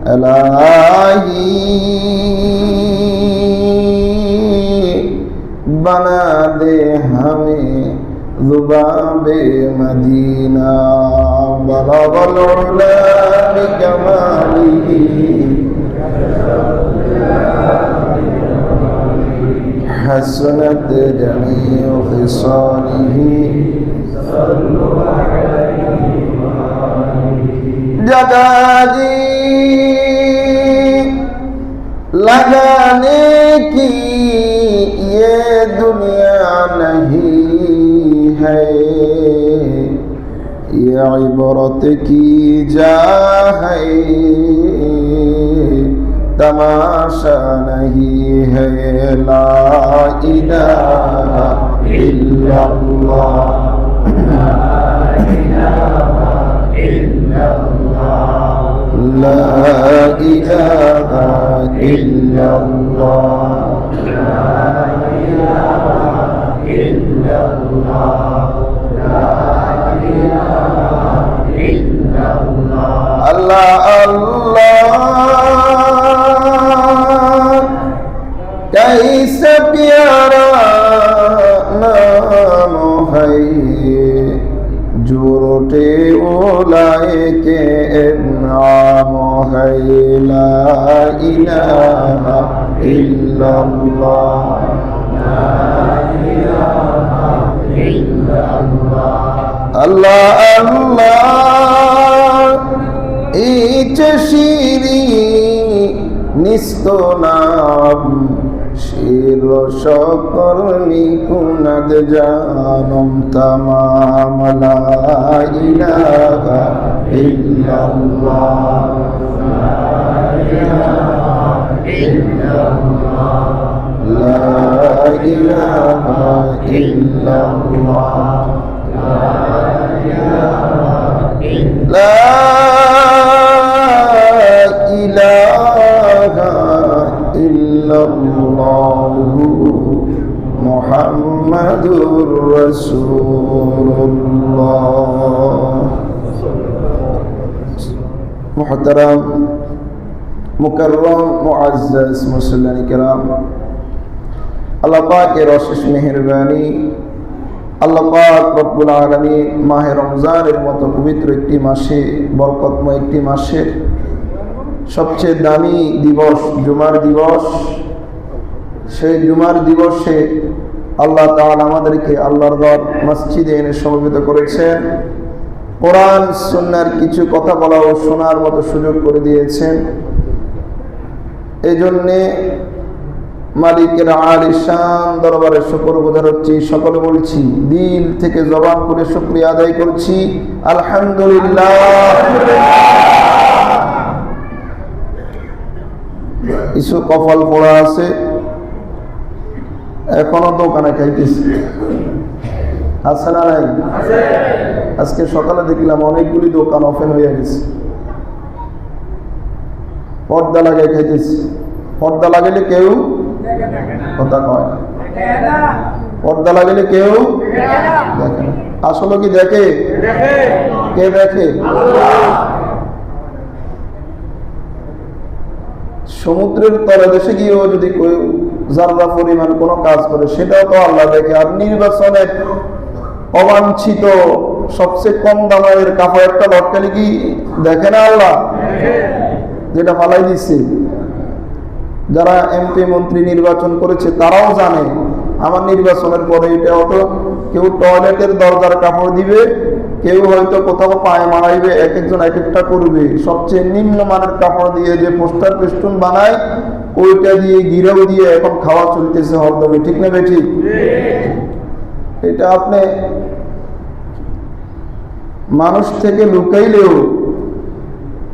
इलाही बना दे हमें ज़ुबाबे मदीना बलगल उला बिकमालिही हसनत जमीउ खिसालिही जगा जी लगाने की ये दुनिया नहीं है, ये इबरत की जा है, तमाशा नहीं है। ला इलाहा इल्लल्लाह لا إله إلا الله لا إله إلا الله لا إله إلا الله الله الله कैसे प्यारा नाम है जो रोटे ओलाए के नाम है। ला इलाहा इल्लल्लाह ला इलाहा इल्लल्लाह अल्लाह अल्लाह इच शिरी निस्तो नाम শির সকল নিকুনাদ জানম তামাম লা ইলাহা ইল্লাল্লাহ লা ইলাহা ইল্লাল্লাহ লা ইলাহা ইল্লাল্লাহ লা ইলাহা ইল্লাল্লাহু মুহাম্মাদুর রাসূলুল্লাহ। মুহতারাম মুকাররম মুআজ্জাজ মুসল্লিন কিরাম, আল্লাহ পাকের অশেষ মেহেরবানি, আল্লাহ পাক রব্বুল আলামিন মাহে রমজানের মতো পবিত্র একটি মাসে, বরকতময় একটি মাসের সবচেয়ে দামি দিবস জুমার দিবস, সেই জুমার দিবসে আল্লাহ তাআলা আমাদেরকে আল্লাহর ঘর মসজিদে এনে সমবেত করেছেন। কোরআন সুন্নাহর কিছু কথা বলা ও শোনার মতো সুযোগ করে দিয়েছেন। এই জন্যে মালিকের আলিশান দরবারে শুকরগুজার হচ্ছি। সকলে বলছি, দিল থেকে জবান করে শুকরিয়া আদায় করছি, আলহামদুলিল্লাহ। কিছু কপাল পোড়া আছে, এখনো দোকানে খাইতেছে, আছে না নাই? আজকে সকালে দেখলাম অনেকগুলি দোকান ওপেন হয়ে গেছে, পর্দা লাগাই খাইতেছে। পর্দা লাগাইলে কেউ কথা কয় না, পর্দা লাগাইলে কেউ দেখে না। আসলে কি দেখে? কে দেখে? সমুদ্রের তলদেশে গিয়েও যদি কেউ যারা পরিমাণ কোনো কাজ করে সেটাও তো আল্লাহ দেখে। আর নির্বাচনের অবাঞ্ছিত সবচেয়ে কম দামের কাপড় একটা লটকালি কি দেখে না আল্লাহ? যেটা ফালাই দিচ্ছে, যারা এমপি মন্ত্রী নির্বাচন করেছে তারাও জানে আমার নির্বাচনের পরে এটা হতো কেউ টয়লেটের দরজার কাপড় দিবে, কেউ হয়তো কোথাও পায়ে মারাইবে, এক একজন এক একটা করবে। সবচেয়ে নিম্নমানের কাপড় দিয়ে যে পোস্টার পেস্টুন বানায় ওইটা দিয়ে গিরাও দিয়ে এখন খাওয়া চলতেছে হরদমে, ঠিক না বেঠি? এটা আপনি মানুষ থেকে লুকাইলেও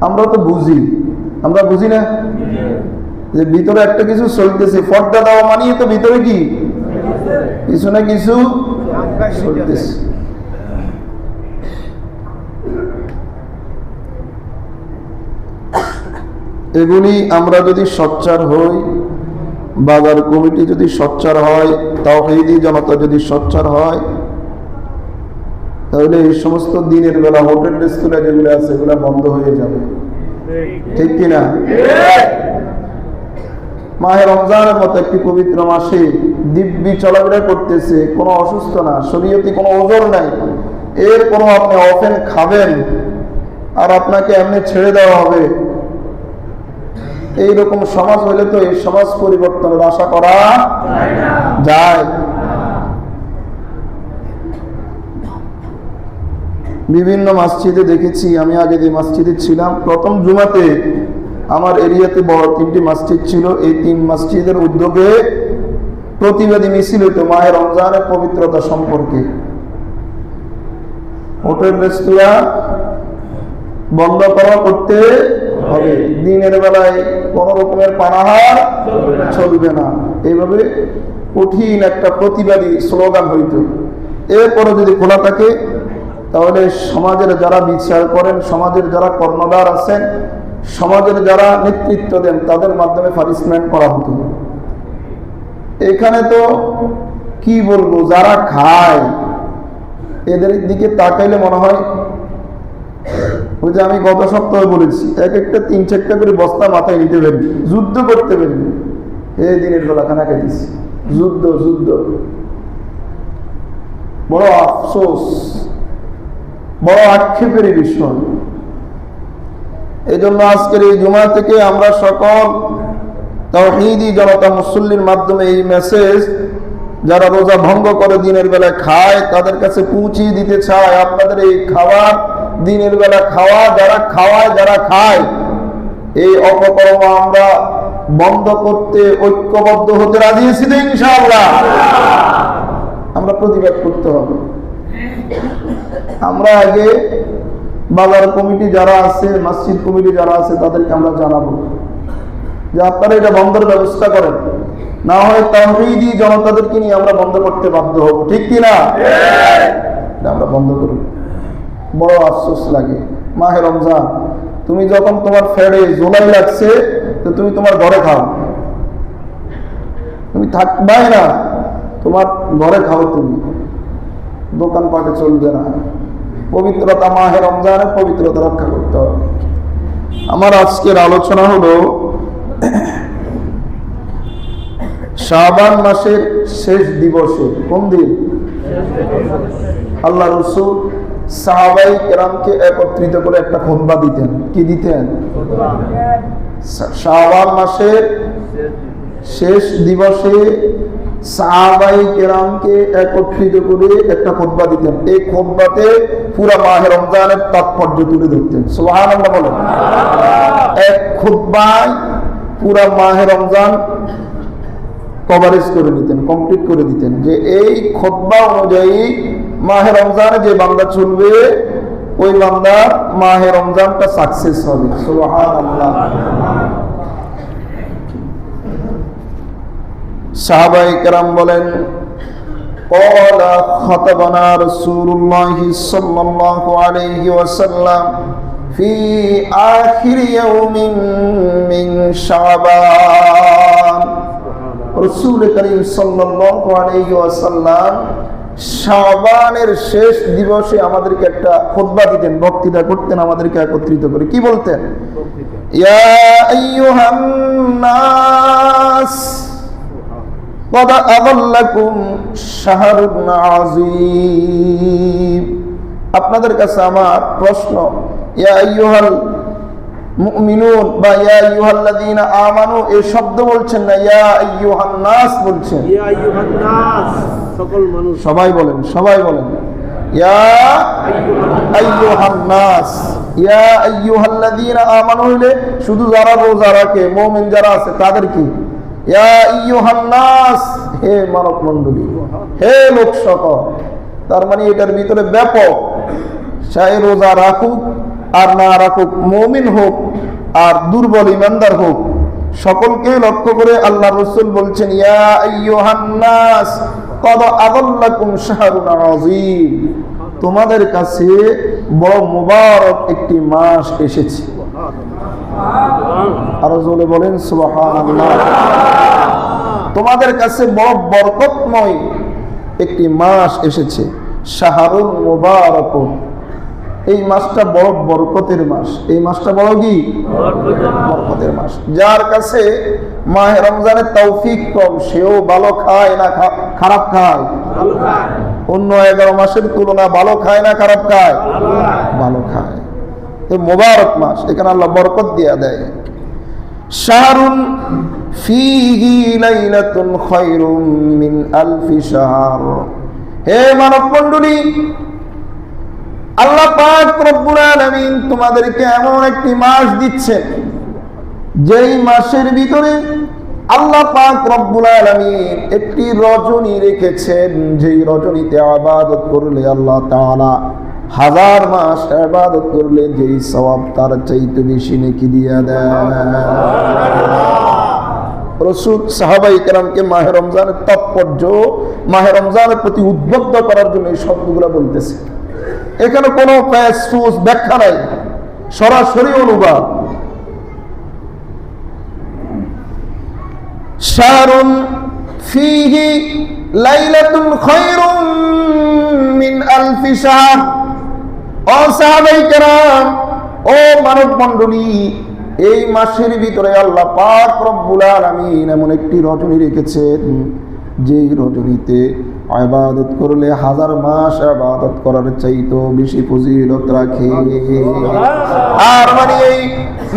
আমরা তো বুঝি, আমরা বুঝি না যে ভিতরে একটা কিছু চলতেছে। পর্দা দেওয়া মানিয়ে তো ভিতরে কি কিছু না কিছু চলতেছে। এগুলি আমরা যদি সোচ্চার হই, বাজার কমিটি যদি সোচ্চার হয়, তাওহীদি জনতা যদি সোচ্চার হয়, তাহলে এই সমস্ত দিনের বেলা হোটেল রেস্তোরাঁ যেগুলো আছে এগুলো বন্ধ হয়ে যাবে, ঠিক কিনা? মাহে রমজানের মতো একটি পবিত্র মাসে দিব্যি চলাফেরা করতেছে, কোনো অসুস্থ না, শরীয়তে কোনো ওজর নাই, এর কোনো আপনি অফেন খাবেন আর আপনাকে এমনি ছেড়ে দেওয়া হবে, এইরকম সমাজ হলে তো এই সমাজ পরিবর্তনের আশা করা যায়। বিভিন্ন মসজিদে দেখেছি, আমি আগে যে মসজিদে ছিলাম প্রথম জুমাতে আমার এরিয়াতে বড় 3টি মসজিদ ছিল, এই 3 মসজিদের উদ্যোগে প্রতিবাদী মিছিল হতো মাহে রমজানের পবিত্রতা সম্পর্কে। হোটেল রেস্তোরাঁ বন্ধ করতে হবে, দিনের বেলায় কোন রকমের পানাহার চলবে না, এইভাবে কঠিন একটা প্রতিবাদী স্লোগান হইত। এরপরে যদি খোলা থাকে তাহলে সমাজের যারা বিচার করেন, সমাজের যারা কর্ণধার আছেন, সমাজের যারা নেতৃত্ব দেন তাদের মাধ্যমে পানিশমেন্ট করা হতো। এখানে তো কি বলবো, যারা খায় এদের দিকে তাকাইলে মনে হয় ওই যে আমি গত সপ্তাহে বলেছি, এক একটা 3-4টা করে বস্তা মাথায় নিতে পারবি, যুদ্ধ করতে পারবি, এই দিনের বেলা খানা খাইতেছি, যুদ্ধ যুদ্ধ, বড় আফসোস, বড় আক্ষেপের বিষয়। এই জন্য আজকের এই জুমা থেকে আমরা সকল তাওহীদি জনতা মুসল্লির মাধ্যমে এই মেসেজ যারা রোজা ভঙ্গ করে দিনের বেলা খায় তাদের কাছে পৌঁছিয়ে দিতে চায়, আপনাদের এই খাবার দিনের বেলা খাওয়া, যারা খায় এই অপকর্ম আমরা বন্ধ করতে ঐক্যবদ্ধ হতে রাজি আছি তো ইনশাআল্লাহ। আমরা প্রতিবাদ করতে হবে। আমরা আগে বাজার কমিটি যারা আছে, মসজিদ কমিটি যারা আছে তাদেরকে আমরা জানাবো যে আপনারা এটা বন্ধের ব্যবস্থা করেন, না হয় তাওহীদি জনতাদেরকে নিয়ে আমরা বন্ধ করতে বাধ্য হব, ঠিক কিনা? আমরা বন্ধ করব। বড় আফসোস লাগে, মাহে রমজান তুমি যখন তোমার ফেড়ে জোলাই লাগছে তো তুমি তোমার ঘরে খাও, তুমি থাকবাই না, তোমার ঘরে খাও, তুমি দোকানপাটে চলবে না। পবিত্রতা, মাহে রমজানের পবিত্রতা রক্ষা করতে হবে। আমার আজকের আলোচনা হলো শাবান মাসের শেষ দিবসে, কোন দিন? আল্লাহ রাসূল সাহাবায়ে কেরামকে একত্রিত করে একটা খুতবা দিতেন। কি দিতেন? শাবান মাসের শেষ দিবসে সাহাবায়ে কেরামকে একত্রিত করে একটা খুতবা দিতেন। এই খুতবাতে পুরা মাহে রমজানের তাৎপর্য তুলে ধরতেন। সুবহানাল্লাহ বলেন। এক খুতবায় পুরা মাহে রমজান কভারেজ করে দিতেন, কমপ্লিট করে দিতেন, যে এই খুতবা অনুযায়ী মাহে রমজানে যে বান্দা চলবে ওই বান্দা মাহে রমজানটা সাকসেস হবে। সুবহানাল্লাহ। সাহাবায়ে কেরাম বলেন, ক্বালা খাতাবানা রাসূলুল্লাহি সাল্লাল্লাহু আলাইহি ওয়াসাল্লাম ফি আখির ইয়াউমিন মিন শাবান। রাসূল করিম সাল্লাল্লাহু আলাইহি ওয়াসাল্লাম শাবানের শেষ দিবসে আমাদেরকে একটা খুতবা দিতেন, বক্তৃতা করতেন, আমাদেরকে একত্রিত করে। কি বলতেন? ইয়া আইয়ুহান নাস قد أضلكم شهر عظيم। আপনাদের কাছে আমার প্রশ্ন, ইয়া আইয়ুহাল মুমিনুন বা ইয়া আইয়ুহাল্লাযীনা আমানু এই শব্দ বলছেন না, ইয়া আইয়ুহান নাস বলছেন। ইয়া আইয়ুহান নাস, সকল মানুষ। সবাই বলেন, সবাই বলেন, ইয়া আইয়ুহান নাস। ইয়া আইয়ুহাল্লাযীনা আমানু হলে শুধু যারা রোজা রাখে, মুমিন যারা আছে তাদের কি? ইয়া আইয়ুহান নাস, হে মানব মণ্ডলী, হে লোক সকল। তার মানে এটার ভিতরে ব্যাপক, সে রোজা রাখুক আর না রাখুক, মুমিন হোক আর দুর্বল ইমানদার হোক, সকলকে লক্ষ্য করে আল্লাহ রাসূল বলছেন, ইয়া আইয়ুহান নাস ক্বাদ আযাল্লাকুম শাহরুন আযীম। তোমাদের কাছে বড় মুবারক একটি মাস এসেছে। আরো জোরে বলেন সুবহানাল্লাহ। তোমাদের কাছে বড় বরকতময় একটি মাস এসেছে। শাহরুল মুবারাকুন, এই মাসটা বড় বরকতের মাস। এই মাসটা বড় কি বরকতের মাস। যার কাছে মাহে রমজানের তৌফিক কম, সেও ভালো খায় না খারাপ খায়? অন্য 11 মাসের তুলনা ভালো খায় না খারাপ খায়? ভালো খায়। তো মুবারক মাস, এখানে আল্লাহ বরকত দিয়া দেয়। শাহরুন ফীহি লাইলাতুন খায়রুম মিন আলফি শাহর। হে মানব মণ্ডলী, আল্লাহ পাক রব্বুল আলামিন তোমাদেরকে এমন একটি মাস দিচ্ছেন, যেই মাসের ভিতরে আল্লাহ পাক রব্বুল আলামিন একটি রজনী রেখেছেন, যেই রজনীতে ইবাদত করলে আল্লাহ তাআলা 1000 মাস ইবাদত করলে যেই সওয়াব তার চাইতে বেশি নেকি দিয়া দেয়। রাসূল সাহাবায়ে কেরামকে মাহে রমজানের তাৎপর্য, মাহে রমজানের প্রতি উদ্বুদ্ধ করার জন্য এই শব্দগুলো বলতেছে। এখানে কোনো প্যাসফুস ব্যাখ্যা নাই, সরাসরি অনুবাদ। শাহরুন ফীহি লাইলাতুন খায়রুম মিন আলফি শাহর। ও সাহাবায়ে কেরাম, ও মানব মণ্ডলী, এই মাসের ভিতরে আল্লাহ পাক রব্বুল আলামিন এমন একটি রজনী রেখেছেন, যেই রজনীতে ইবাদত করলে 1000 মাস ইবাদত করার চাইতেও বেশি ফজিলত রাখে। আর মানে এই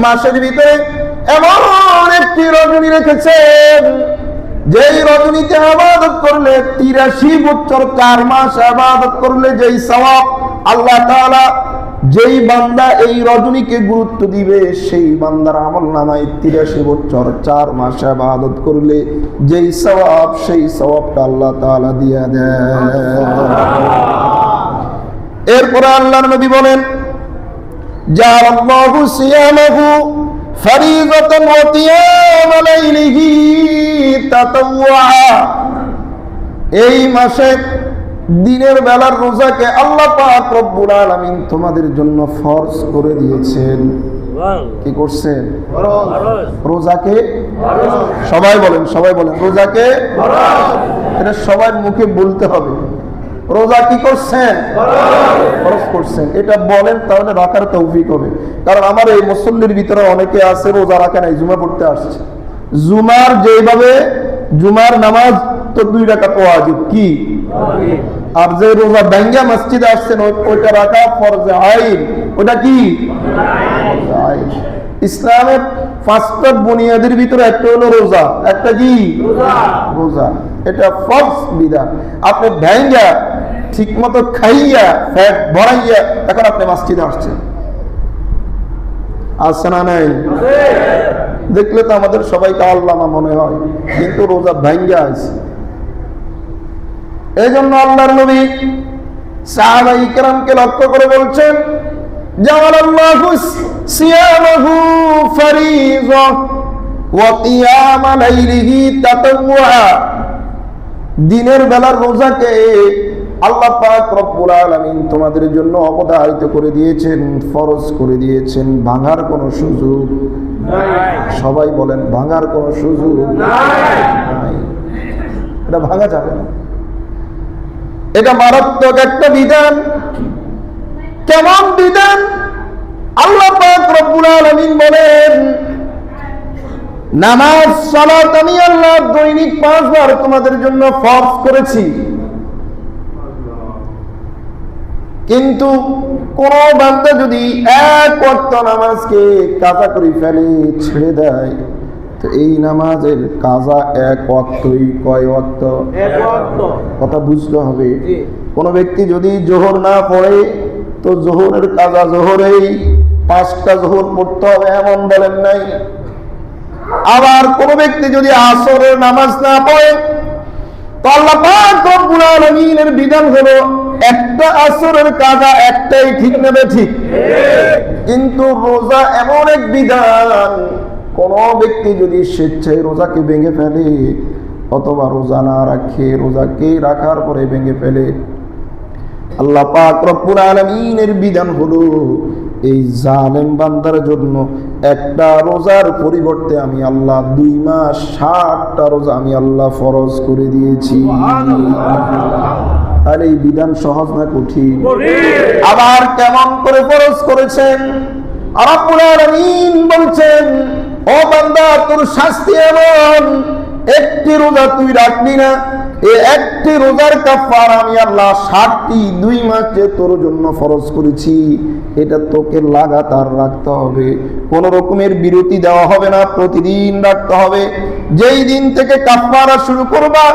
মাসের ভিতরে এমন একটি রজনী রেখেছেন, যেই রজনীতে ইবাদত করলে 83 বছর 4 মাস ইবাদত করলে যেই সওয়াব আল্লাহ তাআলা, যেই বান্দা এই রজনীকে গুরুত্ব দিবে সেই বান্দার আমলনামায় 83 বছর 4 মাস ইবাদত করলে যেই সওয়াব, সেই সওয়াবটা আল্লাহ তাআলা দিয়া দেয়। এরপর আল্লাহর নবী বলেন, জাআলাল্লাহু সিয়ামাহু ফরিযাতান ওয়া কিয়ামা লাইলিহি তাতাওয়া। এই মাসে দিনের বেলার রোজাকে আল্লাহ পাক রব্বুল আলামিন তোমাদের জন্য ফরজ করে দিয়েছেন। কি করছেন? রোজাকে সবাই বলেন, সবাই বলেন রোজাকে এটা সবার মুখে বলতে হবে। রোজা কি করছেন? ফরজ করছেন। এটা বলেন, তাহলে রাখার তৌফিক হবে। কারণ আমার এই মুসল্লির ভিতরে অনেকে আছে রোজা রাখে নাই, জুমা পড়তে আসছে। জুমার যেভাবে জুমার নামাজ তো 2 রাকাত ওয়াজিব, কি? আর যে রোজা ভাঙ্গা মসজিদে আসছেন ওইটা রাখা ফরজ আইন। ওটা কি? ইসলামের 5টা বুনিয়াদের ভিতরে একটা হলো রোজা। একটা কি? রোজা। এটা ফরজ বিধান। আপনি ভাঙ্গা ঠিক মতো খাইয়া ফ্যাট ভরাইয়া এখন আপনি মসজিদে আসছেন, আসছে না? নাই? দেখলে তো আমাদের সবাইকে আল্লামা মনে হয়, কিন্তু রোজা ভাঙ্গা আছে। এই জন্য আল্লাহর নবী সাহাবায়ে কেরামকে লক্ষ্য করে বলছেন, জাআলাল্লাহু সিয়ামাহু ফরিযা ওয়া কিয়ামা লাইলিহি তাতাওয়া। দিনের বেলার রোজাকে আল্লাহ পাক রব্বুল আলামিন তোমাদের জন্য অবধারিত করে দিয়েছেন, ফরজ করে দিয়েছেন। ভাঙার কোনো সুযোগ নাই। সবাই বলেন, ভাঙার কোনো সুযোগ নাই। এটা ভাঙা যাবে না। এটা মারাত্মক একটা বিধান। কেমন বিধান? আল্লাহ পাক রব্বুল আলামিন বলেন, নামাজ সালাত আমি আল্লাহ দৈনিক 5 বার তোমাদের জন্য ফরজ করেছি। কিন্তু কোন বান্দা যদি 1 ওয়াক্ত নামাজকে কাজা করে ফেলে, ছেড়ে দেয়, তো এই নামাজের কাজা 1 ওয়াক্তই। কয় ওয়াক্ত? 1 ওয়াক্ত। কথা বুঝতে হবে। কোন ব্যক্তি যদি জোহর না পড়ে, তো জোহরের কাজা জোহরেই, 5টা জোহর পড়তে হবে এমন বলেন নাই। আবার কোন ব্যক্তি যদি আসরের নামাজ না পড়ে, তো আল্লাহ পাক রব্বুল আলামিনের বিধান হলো একটা আসরের কাজা একটাই, ঠিক না ঠিক? কিন্তু রোজা এমন এক বিধান, কোন ব্যক্তি যদি স্বেচ্ছায় রোজাকে ভেঙে ফেলে, অথবা রোজা না রাখে, রোজাকে রাখার পরে ভেঙে ফেলে, আল্লাহ পাক রব্বুল আলামিনের বিধান হলো এই জালেম বান্দার জন্য একটা রোজার পরিবর্তে আমি আল্লাহ 2 মাস 60টা রোজা আমি আল্লাহ ফরজ করে দিয়েছি। তাহলে এই বিধান সহজ না কঠিন? আবার কেমন করে ফরজ করেছেন? রব্বুল আলামিন বলছেন, ও বান্দা, তোর শাস্তি এমন, একটি রোজা তুই রাখবি না, এই একটি রোজার কাফারা আমি আল্লাহ 60টি 2 মাস যে তোর জন্য ফরজ করেছি, এটা তোকে লাগাতার রাখতে হবে, কোন রকমের বিরতি দেওয়া হবে না, প্রতিদিন রাখতে হবে। যেই দিন থেকে কাফারা শুরু করবা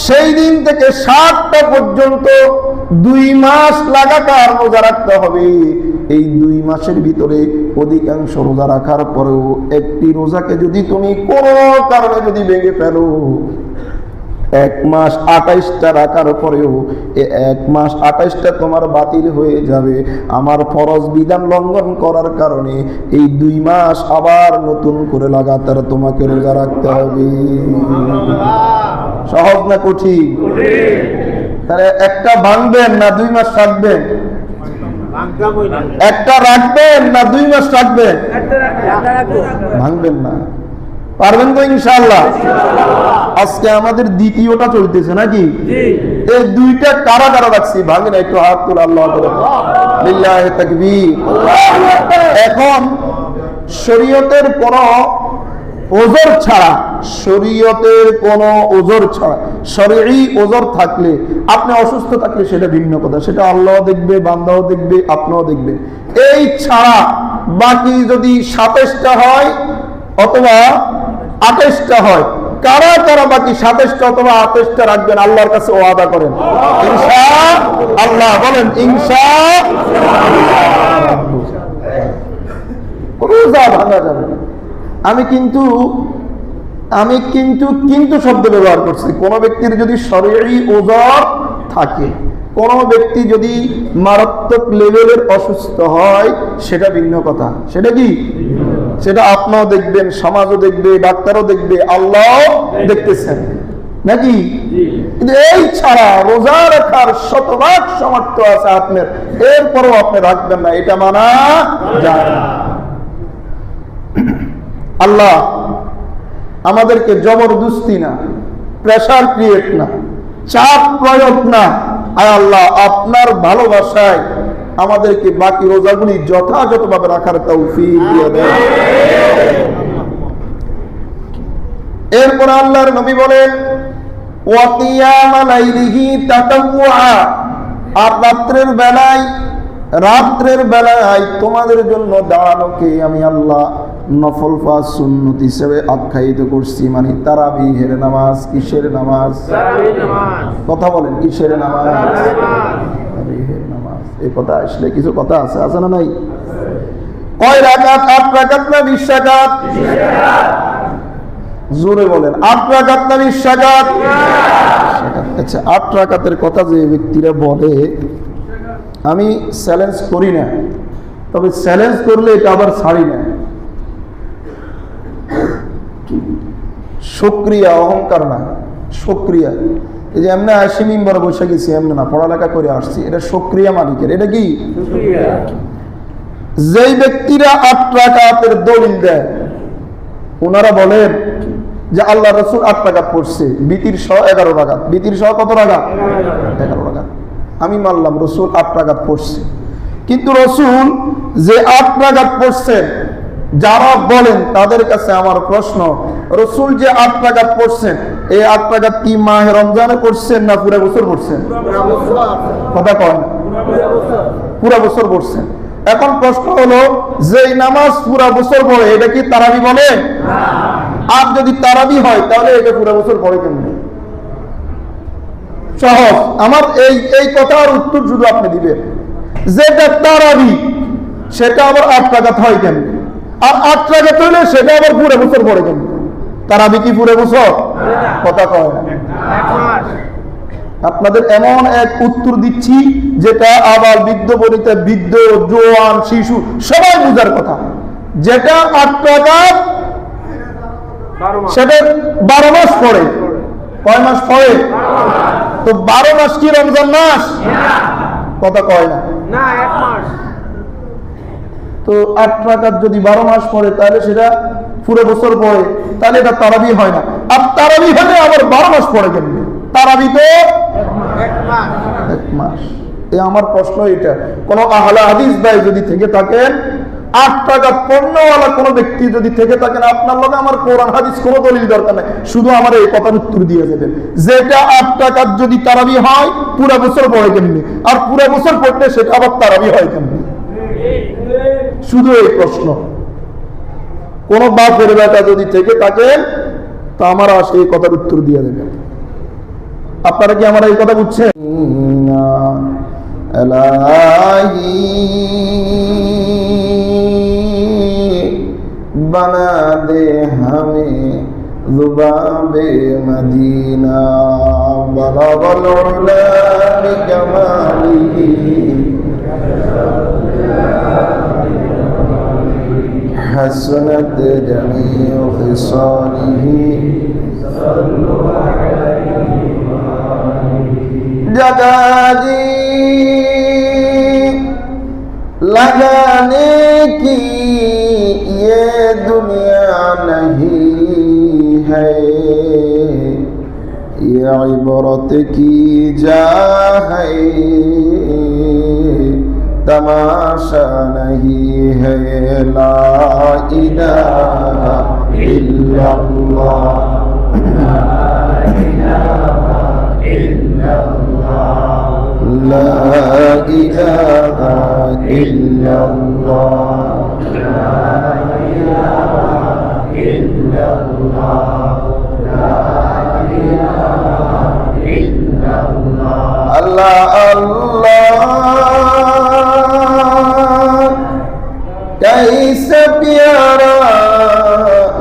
সেই দিন থেকে 60টা পর্যন্ত 2 মাস লাগাতার রোজা রাখতে হবে। এই 2 মাসের ভিতরে অধিকাংশ রোজা রাখার পরেও একটি রোজাকে যদি তুমি কোনো কারণে যদি ভেঙে ফেলো, 1 মাস 28টা রাখার পরেও 1 মাস 28টা তোমার বাতিল হয়ে যাবে। আমার ফরজ বিধান লঙ্ঘন করার কারণে এই 2 মাস আবার নতুন করে লাগাতার তোমাকে রোজা রাখতে হবে। সহজ না কঠিন? তাহলে একটা ভাঙবেন না 2 মাস রাখবেন? একটা রাখবেন না 2 মাস রাখবেন? ভাঙবেন না, পারবেন তো ইনশাআল্লাহ? আজকে আমাদের দ্বিতীয়টা চলতেছে নাকি? এই 2টা কারা কারা রাখছি? ভাঙে না, একটু হাত তুলে আল্লাহু আকবার, লিল্লাহি তাকবীর। এখন শরীয়তের কোন ওজর ছাড়া, শরীয়তের কোন ওজর ছাড়া, শরঈ ওজর থাকলে, আপনি অসুস্থ থাকলে সেটা ভিন্ন কথা, সেটা আল্লাহ দেখবে, বান্দাও দেখবে, আপনিও দেখবে। এই ছাড়া বাকি যদি 27টা হয় অথবা 28টা হয়, কারা কারা বাকি 27টা অথবা 28টা রাখবেন? আল্লাহর কাছে ওয়াদা করেন ইনশাআল্লাহ, বলেন ইনশাআল্লাহ। রোজা ভাঙা যাবে না। আমি কিন্তু শব্দ ব্যবহার করছি। কোন ব্যক্তির যদি শরঈ ওজর থাকে, কোন ব্যক্তি যদি মারাত্মক লেভেলের অসুস্থ হয়, সেটা ভিন্ন কথা। সেটা কি? সেটা আপনিও দেখবেন, সমাজও দেখবে, ডাক্তারও দেখবে, আল্লাহ দেখতেছেন নাকি? কিন্তু এই ছাড়া রোজা রাখার শতভাগ সামর্থ্য আছে আপনার, এরপরও আপনি রাখবেন না, এটা মানা যায় না। আল্লাহ আমাদেরকে জবরদস্তি না, প্রেসার ক্রিয়েট না, চাপ প্রয়োগ না, আয় আল্লাহ আপনার ভালোবাসায় আমাদেরকে বাকি রোজাগুলি যথাযথভাবে রাখার তৌফিক দিয়ে দেন। এরপর আল্লাহর নবী বলেন, ওয়া কিয়ামা লাইলিহি তাতাওয়া, আর রাত্রের বেলায় তোমাদের জন্য দাঁড়ানোকে আমি আল্লাহ নফল ফাজ সুন্নত হিসেবে আখ্যায়িত করছি। মানে তারাবিহের নামাজ। কিসের নামাজ? কথা বলেন, কিসের নামাজ? তারাবিহের নামাজ। এই কথা আসলে কিছু কথা আছে না নাই? কয় রাকাত? 8 রাকাত না 20 রাকাত? জোরে বলেন, 8 রাকাত না 20 রাকাত? আচ্ছা, 8 রাকাতের কথা যে ব্যক্তিরা বলে, আমি চ্যালেঞ্জ করি না, তবে চ্যালেঞ্জ করলে এটা আবার ছাড়ি না। শুকরিয়া, অহংকার না, শুকরিয়া। এই যে এমনি আসি মিম্বর বসে গেছি, এমনি না, পড়ালেখা করে আসছি, এটা শুকরিয়া মালিকের। এটা কি? যেই ব্যক্তিরা 8 রাকাতের দলিল দেয়, ওনারা বলেন যে আল্লাহ রাসূল 8 রাকাত পড়ছে, বিতির সহ 11 রাকাত। বিতির সহ কত রাকাত? 11 রাকাত। আমি মানলাম রাসূল 8 রাকাত পড়ছে, কিন্তু রাসূল যে 8 রাকাত পড়ছেন, যারা বলেন তাদের কাছে আমার প্রশ্ন, রাসূল যে 8 রাকাত পড়ছেন, এই 8 রাকাত কি মাহে রমজানে পড়ছেন না পুরো বছর পড়ছেন? কথা কয় না, পুরো বছর পড়ছেন। এখন প্রশ্ন হলো, যে নামাজ পুরো বছর পড়ে, এটা কি তারাবি বলে? আর যদি তারাবি হয় তাহলে এটা পুরো বছর পড়ে কেমন? সহজ, আমার এই কথার উত্তর শুধু আপনি দিবেন। যেটা তারাবি সেটা আবার 8 রাকাত হয় কেন? আর 8 রাকাত হইলে সেটা আবার পুরো বছর পড়ে কেন? তারাবি কি পুরো বছর? কথা কয় না। আপনাদের এমন এক উত্তর দিচ্ছি যেটা আবার বৃদ্ধ বনিতা, বৃদ্ধ, জোয়ান, শিশু সবাই বুঝার কথা। যেটা 8 রাকাত সেটা 12 মাস পড়ে। কয় মাস পড়ে? তো 12 মাস কি রমজান মাস? কথা কয় না। 1 মাস। তো 8 রাকাত যদি 12 মাস পড়ে, তাহলে সেটা পুরো বছর পড়ে, তাহলে এটা তারাবি হয় না। আর তারাবি হলে আবার 12 মাস পড়ে কেন? তারাবি তো 1 মাস। আমার প্রশ্ন এটা, কোন আহলে হাদিস ভাই যদি থেকে থাকেন, 8 টাকা পণ্যওয়ালা কোন ব্যক্তি যদি থেকে থাকেন, আপনার লগে আমার কোরআন হাদিস কোনো দলিল দরকার নাই, শুধু আমার এই কথার উত্তর দিয়ে যাবেন, যেটা 8 টাকার যদি তারাবি হয় পুরো বছর পড়ে কেমনি, আর পুরো বছর পড়লে সেটা আবার তারাবি হয় কেমনি? শুধু এই প্রশ্ন। কোন বাপের বেটা যদি থেকে থাকেন তা আমার সেই কথার উত্তর দিয়ে দেবেন। আপনারা কি আমার এই কথা বুঝছেন? बना दे हमें ज़ुबाबे मदीना बलगल उला बिकमालिही हसनत जमीउ खिसालिही जगाजी लगाने की ये दुनिया नहीं है, ये इबरत की जा है, तमाशा नहीं है। ला इलाहा इल्लल्लाह, ला इलाहा इल्लल्लाह, अल्लाह अल्लाह कैसे प्यारा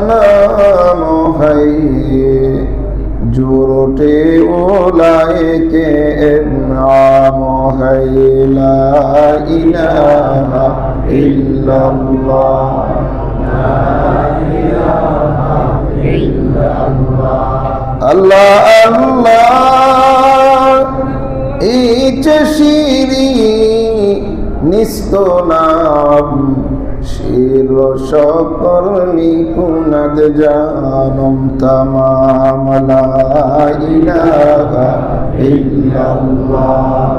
नाम है, जो रोटे ओलाए के नाम है। ला इलाहा इल्लल्लाह, अल्लाह अल्लाह इच शिरी निस्तो नाम शिर शकल निकुनद जानम तमाम। ला इलाहा इल्लल्लाह,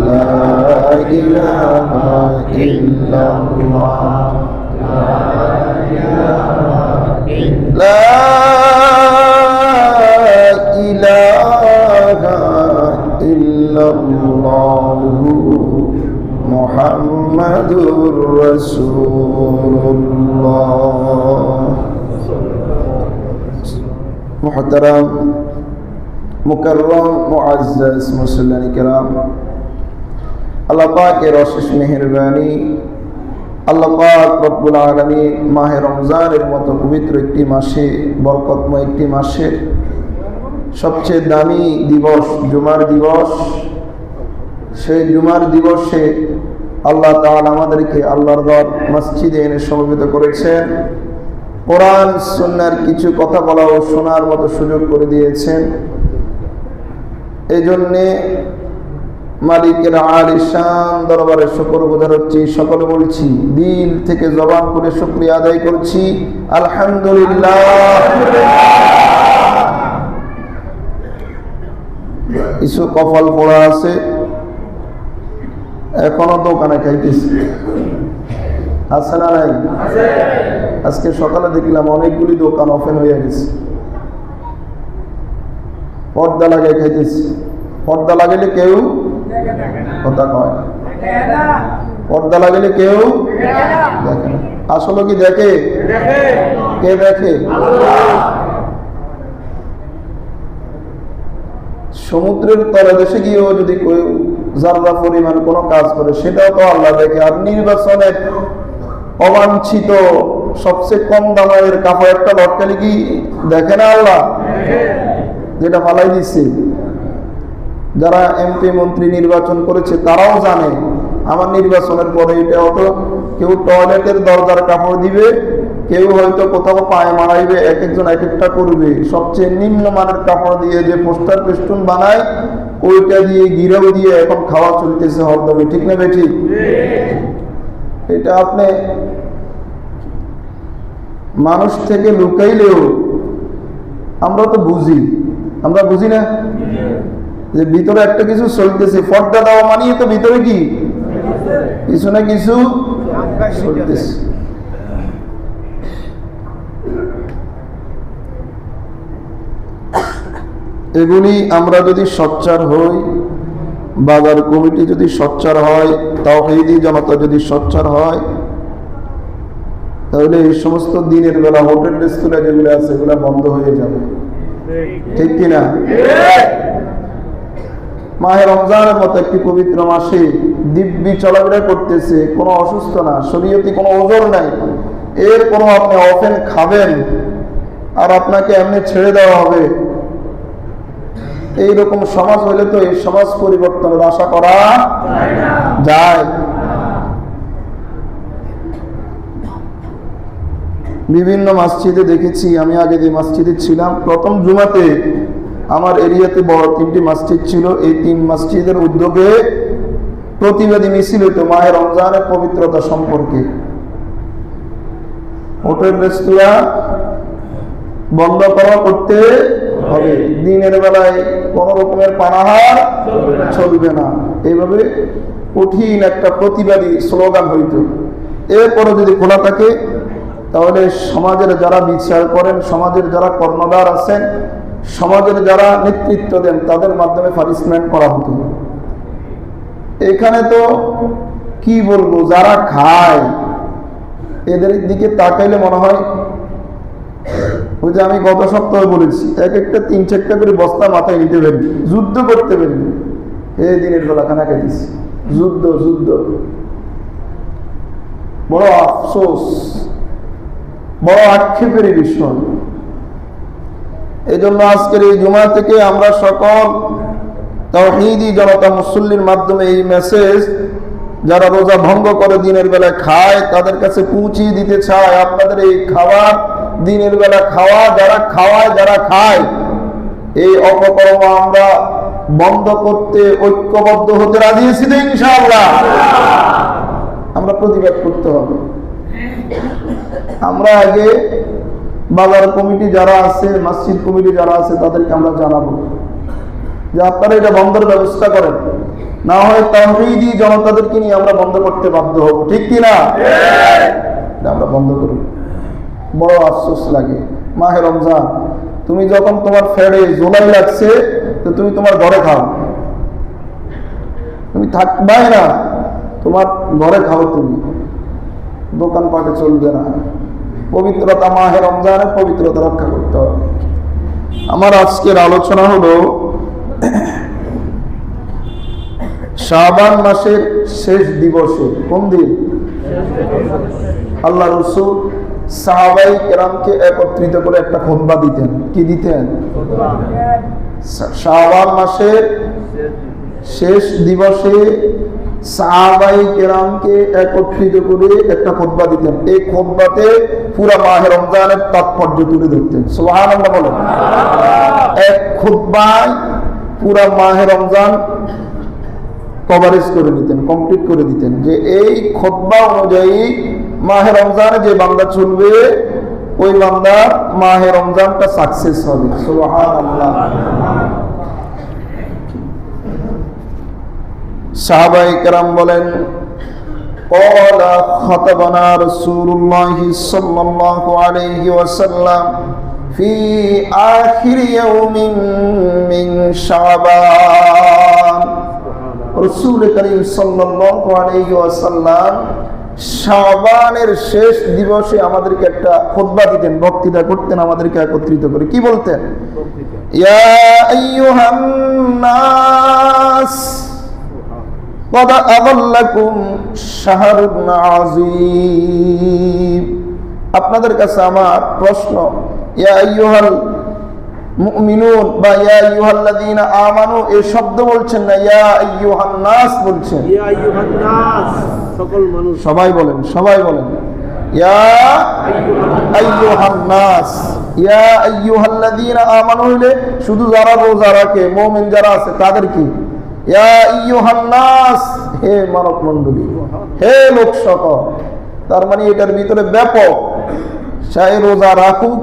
ला इलाहा इल्लल्लाह, ला इलाहा इल्लल्लाह मुहम्मदुर रसूलुल्लाह। मुहतरम मुकर्रम मुअज़्ज़ज़ मुसल्लिन किराम, अल्लाह पाक के रशिश मेहरबानी, আল্লাহ পাক রব্বুল আলামিন মাহে রমজানের মতো পবিত্র একটি মাসে, বরকতময় একটি মাসের সবচেয়ে দামি দিবস জুমার দিবস, সেই জুমার দিবসে আল্লাহ তাআলা আমাদেরকে আল্লাহর ঘর মসজিদে এনে সমবেত করেছেন। কোরআন সুন্নাহর কিছু কথা বলা ও শোনার মতো সুযোগ করে দিয়েছেন। এই জন্যে মালিকের আলিশান দরবারে শুকর গুজার হচ্ছি। সকলে বলছি, দিল থেকে জবান করে শুকরিয়া আদায় করছি, আলহামদুলিল্লাহ। কিছু কপাল পোড়া আছে, এখনো দোকানে খাইতেছি, আছে না নাই? আজকে সকালে দেখলাম অনেকগুলি দোকান ওপেন হয়ে গেছে, পর্দা লাগাই খাইতেছি। পর্দা লাগাইলে কেউ কথা কয় না, পর্দা লাগাইলে কেউ দেখে না। আসলে কি দেখে? কে দেখে? সমুদ্রের তলদেশে গিয়েও যদি কেউ যারা পরিমাণ কোনো কাজ করে সেটাও তো আল্লাহ দেখে। আর নির্বাচনের অবাঞ্ছিত সবচেয়ে কম দামের কাপড় একটা লটকালি কি দেখে না আল্লাহ? যেটা ফালাই দিচ্ছে, যারা এমপি মন্ত্রী নির্বাচন করেছে তারাও জানে আমার নির্বাচনের পরে এটা হতো, কেউ টয়লেটের দরজার কাপড় দিবে, কেউ হয়তো কোথাও পায়ে মারাইবে, এক একজন এক একটা করবে। সবচেয়ে নিম্নমানের কাপড় দিয়ে যে পোস্টার পেস্টুন বানায় ওইটা দিয়ে গিরাও দিয়ে এখন খাওয়া চলতেছে হরদমে, ঠিক না বে ঠিক? এটা আপনি মানুষ থেকে লুকাইলেও আমরা তো বুঝি, আমরা বুঝি না যে ভিতরে একটা কিছু চলতেছে। পর্দা দেওয়া মানেই তো ভিতরে কি কিছু না কিছু চলতেছে। এগুলি আমরা যদি সোচ্চার হই, বাজার কমিটি যদি সোচ্চার হয়, তাওহীদি জনতা যদি সোচ্চার হয়, তাহলে এই সমস্ত দিনের বেলা হোটেল রেস্তোরাঁ যেগুলো আছে এগুলো বন্ধ হয়ে যাবে, ঠিক কিনা? মাহে রমজানের মতো একটি পবিত্র মাসে দিব্যি চলাফেরা করতেছে, কোনো অসুস্থ না, শরীয়তে কোনো ওজর নাই, এর কোনো আপনি অফেন খাবেন আর আপনাকে এমনি ছেড়ে দেওয়া হবে, এইরকম সমাজ হইলে তো এই সমাজ পরিবর্তনের আশা করা যায়। বিভিন্ন মসজিদে দেখেছি, আমি আগে যে মসজিদে ছিলাম প্রথম জুমাতে আমার এরিয়াতে বড় 3টি মসজিদ ছিল, এই 3 মসজিদের উদ্যোগে প্রতিবাদী মিছিল হইতো মাহে রমজানের পবিত্রতা সম্পর্কে। হোটেল রেস্তোরাঁ বন্ধ করতে হবে, দিনের বেলায় কোন রকমের পানাহার চলবে না, এইভাবে কঠিন একটা প্রতিবাদী স্লোগান হইতো। এরপরে যদি খোলা থাকে তাহলে সমাজের যারা বিচার করেন, সমাজের যারা কর্ণধার আছেন, সমাজের যারা নেতৃত্ব দেন তাদের মাধ্যমে পানিশমেন্ট করা হতো। এখানে তো কি বলবো, যারা খায় এদের দিকে তাকাইলে মনে হয় ওই যে আমি গত সপ্তাহে বলেছি, এক একটা 3-4টা করে বস্তা মাথায় নিতে পারবি, যুদ্ধ করতে পারবি। এই দিনের বেলা খানা খাইতেছি, যুদ্ধ যুদ্ধ, বড় আফসোস, বড় আক্ষেপের বিষয়। এই জন্য আজকের এই জুমা থেকে আমরা সকল তাওহীদি জনতা মুসল্লির মাধ্যমে এই মেসেজ যারা রোজা ভঙ্গ করে দিনের বেলায় খায় তাদের কাছে পৌঁছিয়ে দিতে চায়, আপনাদের এই খাবার দিনের বেলা খাওয়া, যারা খাওয়ায় যারা খায়, এই অপকর্ম আমরা বন্ধ করতে ঐক্যবদ্ধ হতে রাজি আছি তো ইনশাআল্লাহ। আমরা প্রতিবাদ করতে হবে। আমরা আগে বাজার কমিটি যারা আছে, মসজিদ কমিটি যারা আছে তাদেরকে আমরা জানাবো যে আপনারা এটা বন্ধের ব্যবস্থা করেন, না হয় তাওহীদি জনতাদেরকে নিয়ে আমরা বন্ধ করতে বাধ্য হব, ঠিক কিনা? আমরা বন্ধ করি। বড় আফসোস লাগে, মাহে রমজান তুমি যখন তোমার ফেরে জোলাই লাগছে তো তুমি তোমার ঘরে খাও, তুমি থাকবাই না, তোমার ঘরে খাও, তুমি দোকানপাটে চলবে না। পবিত্রতা, মাহে রমজানের পবিত্রতা রক্ষা করতে হবে। আমার আজকের আলোচনা হলো শাবান মাসের শেষ দিবসে, কোন দিন? আল্লাহ রাসূল সাহাবায়ে কেরামকে একত্রিত করে একটা খুতবা দিতেন। কি দিতেন? শাবান মাসের শেষ দিবসে সাহাবায়ে কেরামকে একত্রিত করে একটা খুতবা দিতেন। এই খুতবাতে পুরো মাহে রমজানের তাৎপর্য তুলে ধরতেন। সুবহানাল্লাহ বলেন। এক খুতবায় পুরো মাহে রমজান কভারেজ করে নিতেন, কমপ্লিট করে দিতেন, যে এই খুতবা অনুযায়ী মাহে রমজানে যে বান্দা চলবে ওই বান্দার মাহে রমজানটা সাকসেস হবে। সুবহানাল্লাহ। সাহাবায়ে কেরাম বলেন, ক্বালা খাতাবানা রাসূলুল্লাহ সাল্লাল্লাহু আলাইহি ওয়াসাল্লাম ফি আখির ইয়াউমিন মিন শাবান। রাসূল করিম সাল্লাল্লাহু আলাইহি ওয়াসাল্লাম শাবানের শেষ দিবসে আমাদেরকে একটা খুতবা দিতেন, বক্তৃতা করতেন, আমাদেরকে একত্রিত করে। কি বলতেন? ইয়া আইয়ুহান নাস قد أظلكم شهر عظيم। আপনাদের কাছে আমার প্রশ্ন, ইয়া আইয়ুহাল মুমিনুন বা ইয়া আইয়ুহাল্লাযীনা আমানু এই শব্দ বলছেন না, ইয়া আইয়ুহান নাস বলছেন। ইয়া আইয়ুহান নাস, সকল মানুষ। সবাই বলেন, সবাই বলেন, ইয়া আইয়ুহান নাস। ইয়া আইয়ুহাল্লাযীনা আমানু হইলে শুধু যারা রোজা রাখে, মুমিন যারা আছে তাদের কি? ইয়া আইয়ুহান নাস, হে মানব মণ্ডলী, হে লোক সকল। তার মানে এটার ভিতরে ব্যাপক, সে রোজা রাখুক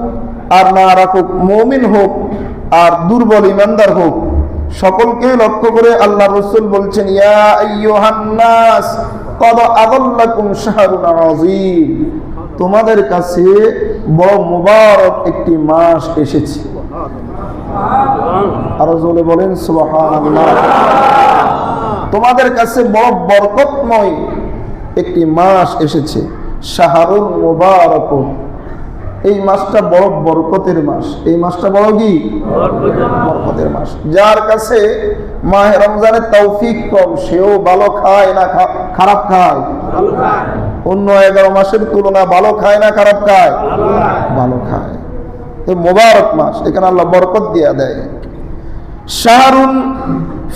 আর না রাখুক, মুমিন হোক আর দুর্বল ইমানদার হোক, সকলকে লক্ষ্য করে আল্লাহ রাসূল বলছেন, ইয়া আইয়ুহান নাস ক্বাদ আযাল্লাকুম শাহরুন আযীম, তোমাদের কাছে বড় মুবারক একটি মাস এসেছে। আরো জোরে বলেন সুবহানাল্লাহ। তোমাদের কাছে বড় বরকতময় একটি মাস এসেছে, শাহরুল মুবারক। এই মাসটা বড় বরকতের মাস। এই মাসটা বড় কি? বরকতের মাস। যার কাছে মাহে রমজানের তৌফিক কম, সেও ভালো খায় না খারাপ খায়? অন্য 11 মাসের তুলনা ভালো খায় না খারাপ খায়? ভালো খায়। এই মোবারক মাস, এখানে আল্লাহ বরকত দিয়া দেয়। শাহরুন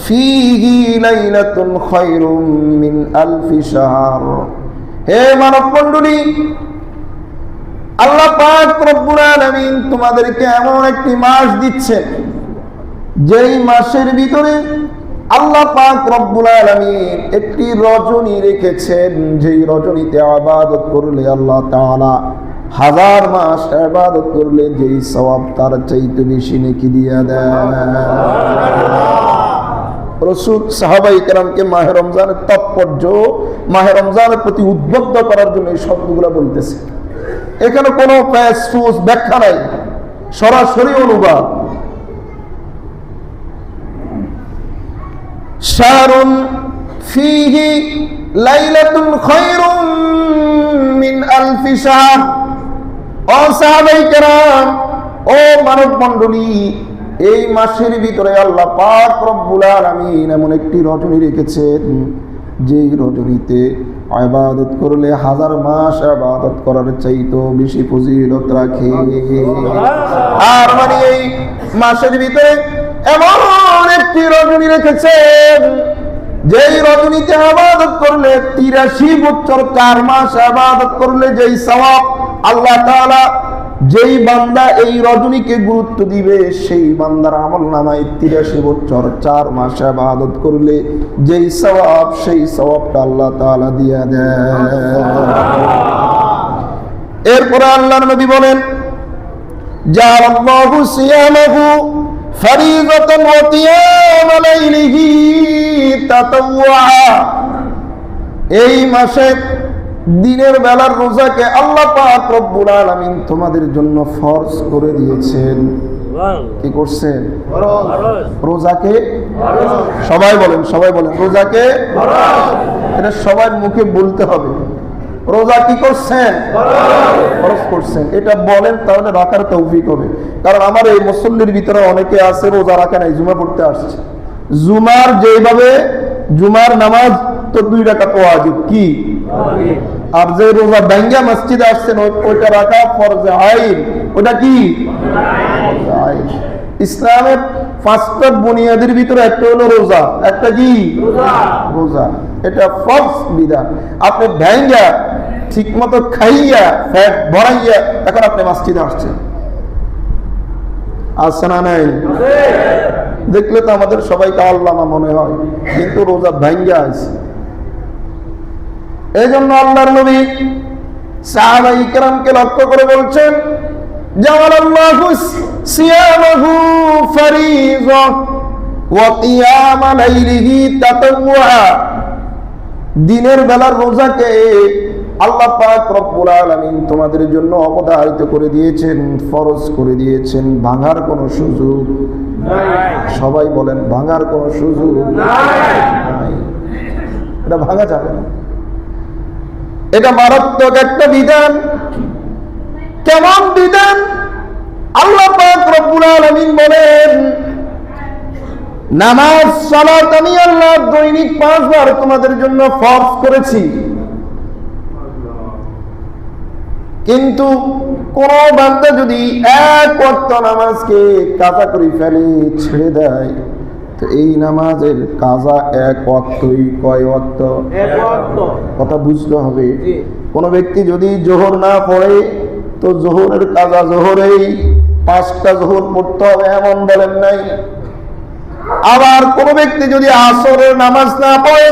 ফীহি লাইলাতুন খায়রুম মিন আলফি শাহর। হে মানব মণ্ডলী, আল্লাহ পাক রব্বুল আলামিন তোমাদেরকে এমন একটি মাস দিচ্ছেন, যেই মাসের ভিতরে আল্লাহ পাক রব্বুল আলামিন একটি রজনী রেখেছেন, যেই রজনীতে ইবাদত করলে আল্লাহ তাআলা 1000 মাস ইবাদত করলে যেই সওয়াব তার চাইতে বেশি নেকি দিয়া দেয়। রাসূল সাহাবায়ে কেরামকে মাহে রমজানের তাৎপর্য, মাহে রমজানের প্রতি উদ্বুদ্ধ করার জন্য এই শব্দগুলো বলতেছে। এখানে কোনো প্যাসফুস ব্যাখ্যা নাই, সরাসরি অনুবাদ। শাহরুন ফীহি লাইলাতুন খায়রুম মিন আলফি শাহর। ও সাহাবায়ে কেরাম, ও মানব মণ্ডলী, এই মাসের ভিতরে আল্লাহ পাক রব্বুল আলামিন এমন একটি রজনী রেখেছেন, যেই রজনীতে ইবাদত করলে 1000 মাস ইবাদত করার চাইতেও বেশি ফজিলত রাখে। আর মানে এই মাসের ভিতরে এমন একটি রজনী রেখেছেন, যেই রজনীতে ইবাদত করলে 83 বছর 4 মাস ইবাদত করলে যেই সওয়াব আল্লাহ তাআলা, যেই বান্দা এই রজনীকে গুরুত্ব দিবে সেই বান্দার আমলনামায় 83 বছর 4 মাস ইবাদত করলে যেই সওয়াব, সেই সওয়াবটা আল্লাহ তাআলা দিয়া দেয়। এরপরে আল্লাহর নবী বলেন, জাআলাল্লাহু সিয়ামাহু ফরিযাতান ওয়া কিয়াম লাইলিহি তাতাওয়া। এই মাসে দিনের বেলার রোজাকে আল্লাহ পাক রব্বুল আলামিন তোমাদের জন্য ফরজ করে দিয়েছেন। কি করছেন? রোজাকে সবাই বলেন, সবাই বলেন রোজাকে এটা সবার মুখে বলতে হবে। রোজা কি করছেন? ফরজ করছেন। এটা বলেন, তাহলে রাখার তৌফিক হবে। কারণ আমার এই মুসল্লির ভিতরে অনেকে আছে রোজা রাখে নাই, জুমা পড়তে আসছে। জুমার যেভাবে জুমার নামাজ তো 2 রাকাত ওয়াজিব, কি? আর যে রোজা ভাঙ্গা মসজিদে আসছেন ওইটা রাখা ফরজে আইন। ওটা কি? ইসলামের 5টা বুনিয়াদের ভিতরে একটা হলো রোজা। একটা কি? রোজা। এটা ফরজ বিধান। আপনি ভাঙ্গা ঠিক মতো খাইয়া ফ্যাট ভরাইয়া এখন আপনি মসজিদে আসছেন, আসছে না? নাই? দেখলে তো আমাদের সবাইকে আল্লামা মনে হয়, কিন্তু রোজা ভাঙ্গা আছে। এই জন্য আল্লাহর নবী সাহাবায়ে কেরামকে লক্ষ্য করে বলছেন, জাআলাল্লাহু সিয়ামাহু ফরিযা ওয়া কিয়াম লাইলিহি তাতাওয়া। দিনের বেলার রোজাকে আল্লাহ পাক রব্বুল আলামিন তোমাদের জন্য অবধারিত করে দিয়েছেন, ফরজ করে দিয়েছেন। ভাঙার কোনো সুযোগ নাই। সবাই বলেন, ভাঙার কোনো সুযোগ নাই। এটা ভাঙা যাবে না। এটা মারাত্মক একটা বিধান। কেমন বিধান? আল্লাহ পাক রব্বুল আলামিন বলেন, নামাজ সালাত আমি আল্লাহ দৈনিক 5 বার তোমাদের জন্য ফরজ করেছি। কিন্তু কোন বান্দা যদি 1 ওয়াক্ত নামাজকে কাজা করে ফেলে, ছেড়ে দেয়, তো এই নামাজের কাজা 1 ওয়াক্তই। কয় ওয়াক্ত? 1 ওয়াক্ত। কথা বুঝতে হবে। কোন ব্যক্তি যদি জোহর না পড়ে, তো জোহরের কাজা জোহরেই, 5টা জোহর পড়তে হবে এমন বলেন নাই। আবার কোন ব্যক্তি যদি আসরের নামাজ না পড়ে,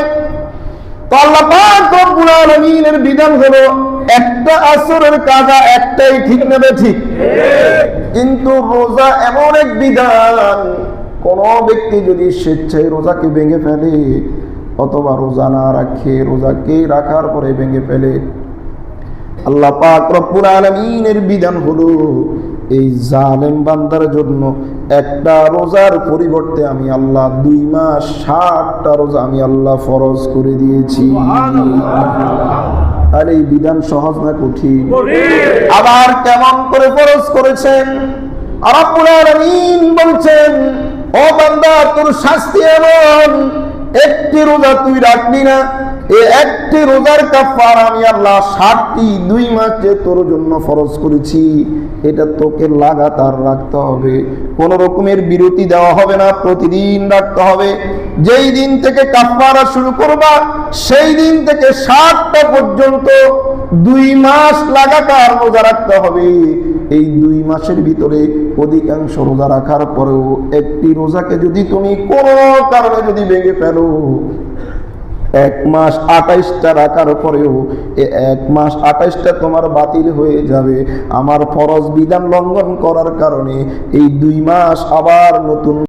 তো আল্লাহ পাক রব্বুল আলামিনের বিধান হলো একটা আসরের কাজা একটাই, ঠিক নেবে ঠিক। কিন্তু রোজা এমন এক বিধান, কোন ব্যক্তি যদি স্বেচ্ছায় রোজাকে ভেঙে ফেলে অথবা রোজা না রাখে, রোজাকে রাখার পরে ভেঙে ফেলে, আল্লাহ পাক রব্বুল আলামিনের বিধান হলো এই জালেম বান্দার জন্য একটা রোজার পরিবর্তে আমি আল্লাহ 2 মাস 60টা রোজা আমি আল্লাহ ফরজ করে দিয়েছি। আর এই বিধান সহজ না কঠিন? আবার কেমন করে ফরজ করেছেন? রব্বুল আলামিন বলছেন, ও বান্দা, তোর শাস্তি এমন, একটি রোজা তুই রাখবি না, এই একটি রোজার কাফারা আমি আল্লাহ 60টি 2 মাসে তোর জন্য ফরজ করেছি। এটা তোকে লাগাতার রাখতে হবে, কোন রকমের বিরতি দেওয়া হবে না, প্রতিদিন রাখতে হবে। যেই দিন থেকে কাফারা শুরু করবা সেই দিন থেকে 60টা পর্যন্ত 2 মাস লাগাতার রোজা রাখতে হবে। এই 2 মাসের ভিতরে অধিকাংশ রোজা রাখার পরেও একটি রোজাকে যদি তুমি কোনো কারণে যদি ভেঙে ফেলো, 1 মাস 28টা রাখার পরেও 1 মাস 28টা তোমার বাতিল হয়ে যাবে আমার ফরজ বিধান লঙ্ঘন করার কারণে। এই 2 মাস আবার নতুন